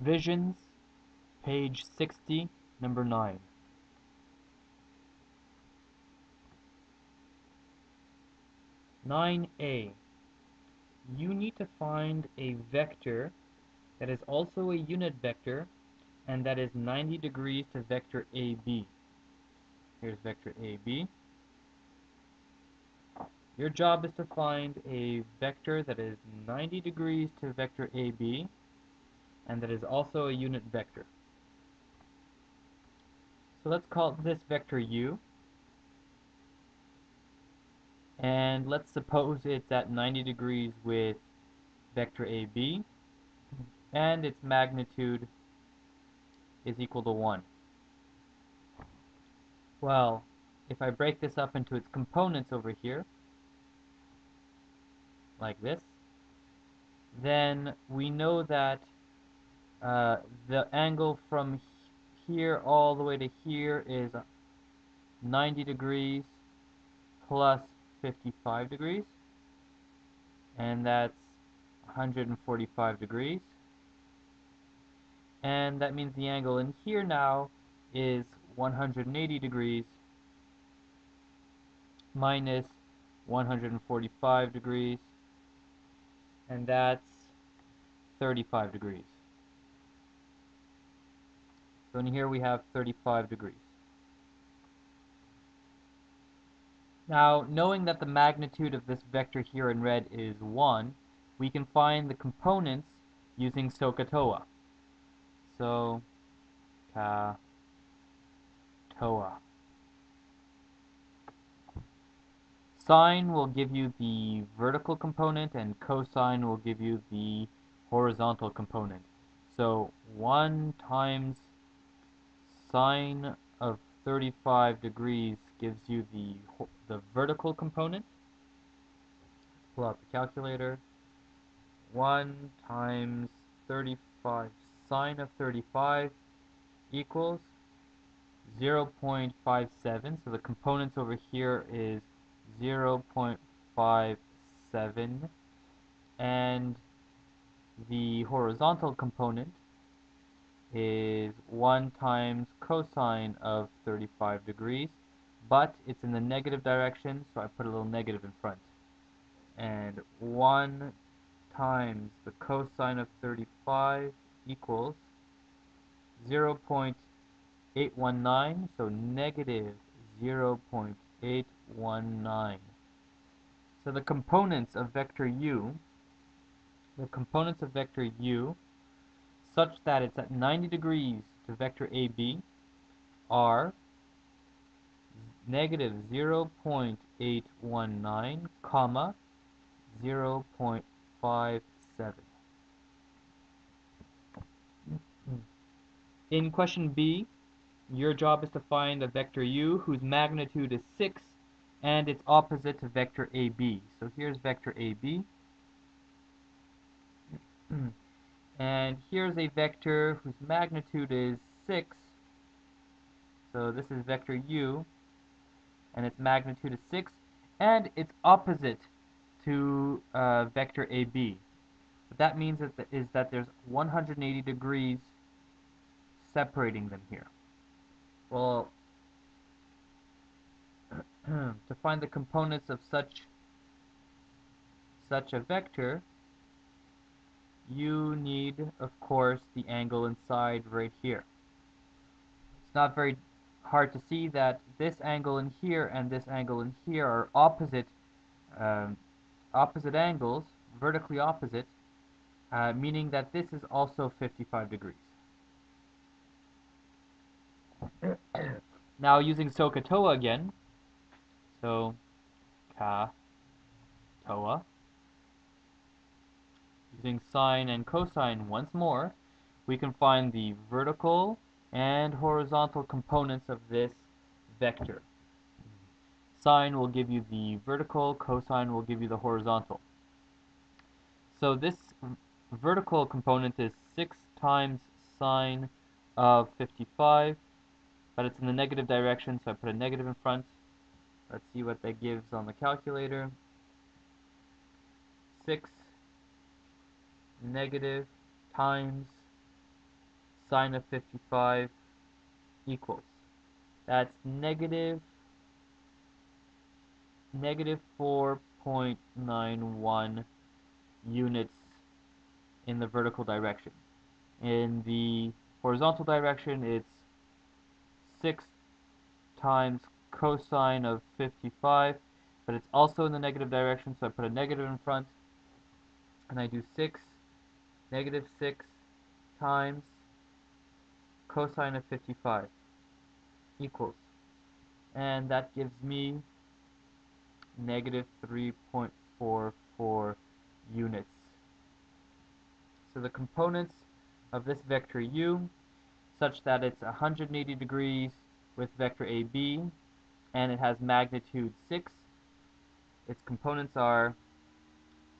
Visions, page 60, number 9. Nine A. You need to find a vector that is also a unit vector and that is 90 degrees to vector AB. Here's vector AB. Your job is to find a vector that is 90 degrees to vector AB and that is also a unit vector. So let's call this vector U, and let's suppose it's at 90 degrees with vector AB, and its magnitude is equal to 1. Well, if I break this up into its components over here, like this, then we know that the angle from here all the way to here is 90 degrees plus 55 degrees, and that's 145 degrees. And that means the angle in here now is 180 degrees minus 145 degrees, and that's 35 degrees. So in here we have 35 degrees. Now, knowing that the magnitude of this vector here in red is 1, we can find the components using SOHCAHTOA. SOHCAHTOA. Sine will give you the vertical component, and cosine will give you the horizontal component. So 1 times sine of 35 degrees gives you the vertical component. Pull out the calculator. 1 times 35 sine of 35 equals 0.57. So the components over here is 0.57, and the horizontal component is 1 times cosine of 35 degrees, but it's in the negative direction, so I put a little negative in front. And 1 times the cosine of 35 equals 0.819, so negative 0.819. So the components of vector u, such that it's at 90 degrees to vector AB, are negative 0.819, comma, 0.57. In question B, your job is to find a vector u whose magnitude is 6 and its opposite to vector AB. So here's vector AB. And here's a vector whose magnitude is 6. So this is vector u, and its magnitude is 6, and its opposite to vector AB. What that means is that there's 180 degrees separating them here. Well, to find the components of such a vector, you need, of course, the angle inside right here. It's not very hard to see that this angle in here and this angle in here are opposite angles, vertically opposite, meaning that this is also 55 degrees. Now using SOHCAHTOA again, SOHCAHTOA, using sine and cosine once more, we can find the vertical and horizontal components of this vector. Sine will give you the vertical, cosine will give you the horizontal. So this vertical component is 6 times sine of 55, but it's in the negative direction, so I put a negative in front. Let's see what that gives on the calculator. 6 negative times sine of 55 equals. That's negative 4.91 units in the vertical direction. In the horizontal direction, it's 6 times cosine of 55, but it's also in the negative direction, so I put a negative in front, and I do negative 6 times cosine of 55 equals, and that gives me negative 3.44 units. So the components of this vector u, such that it's 180 degrees with vector AB, and it has magnitude 6, its components are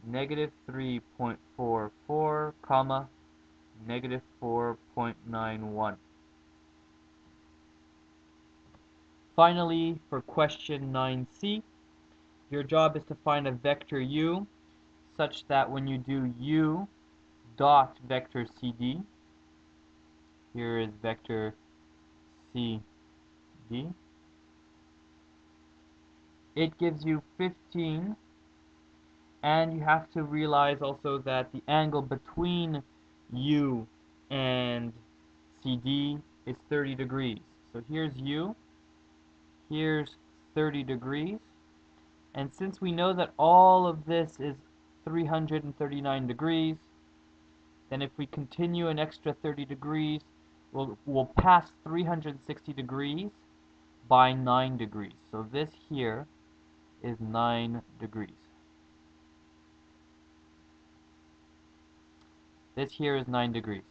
negative 3.44, comma, negative 4.91. Finally, for question 9c, your job is to find a vector u such that when you do u dot vector CD, here is vector CD, it gives you 15, and you have to realize also that the angle between u and CD is 30 degrees. So here's u, here's 30 degrees, and since we know that all of this is 339 degrees, then if we continue an extra 30 degrees, we'll pass 360 degrees by 9 degrees. So this here is 9 degrees. This here is 9 degrees.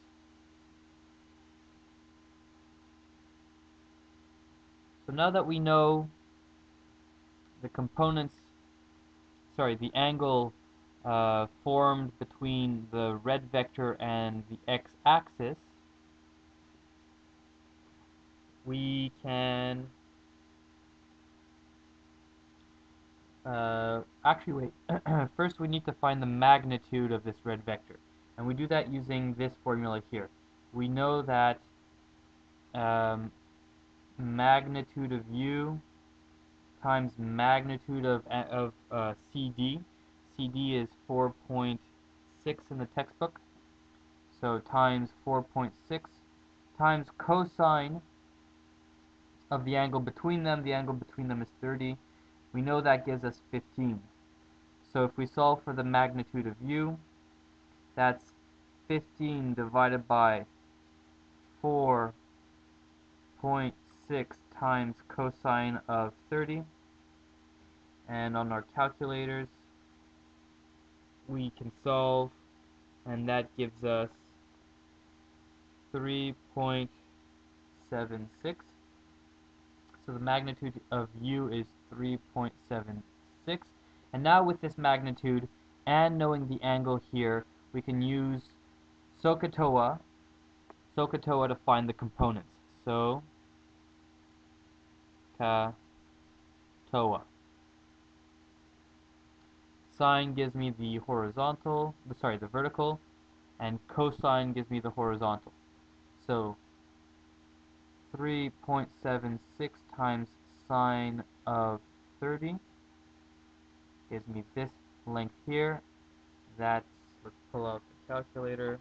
So now that we know the components, the angle formed between the red vector and the x-axis, we can actually wait. First we need to find the magnitude of this red vector, and we do that using this formula here. We know that magnitude of u times magnitude of CD. CD is 4.6 in the textbook, so times 4.6 times cosine of the angle between them. The angle between them is 30. We know that gives us 15. So if we solve for the magnitude of u, that's 15 divided by 4.6 times cosine of 30. And on our calculators, we can solve, and that gives us 3.76. So the magnitude of u is 3.76. And now with this magnitude and knowing the angle here, we can use SOHCAHTOA to find the components. SOHCAHTOA. Sine gives me the vertical, and cosine gives me the horizontal. So 3.76 times sine of 30 gives me this length here. Let's pull out the calculator.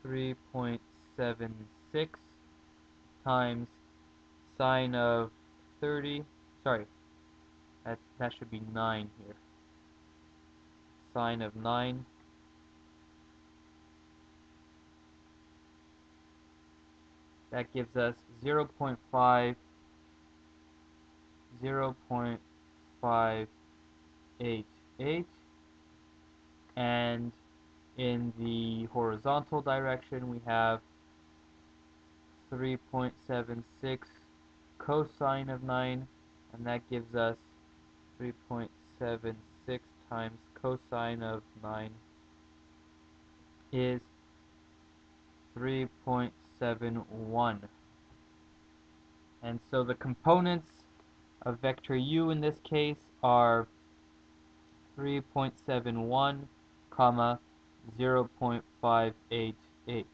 .76 times sine of 30. Sorry, that should be 9 here. Sine of 9. That gives us 0.588, and in the horizontal direction we have 3.76 cosine of 9, and that gives us 3.76 times cosine of 9 is 3.71. And so the components of vector u in this case are 3.71, comma 0.588.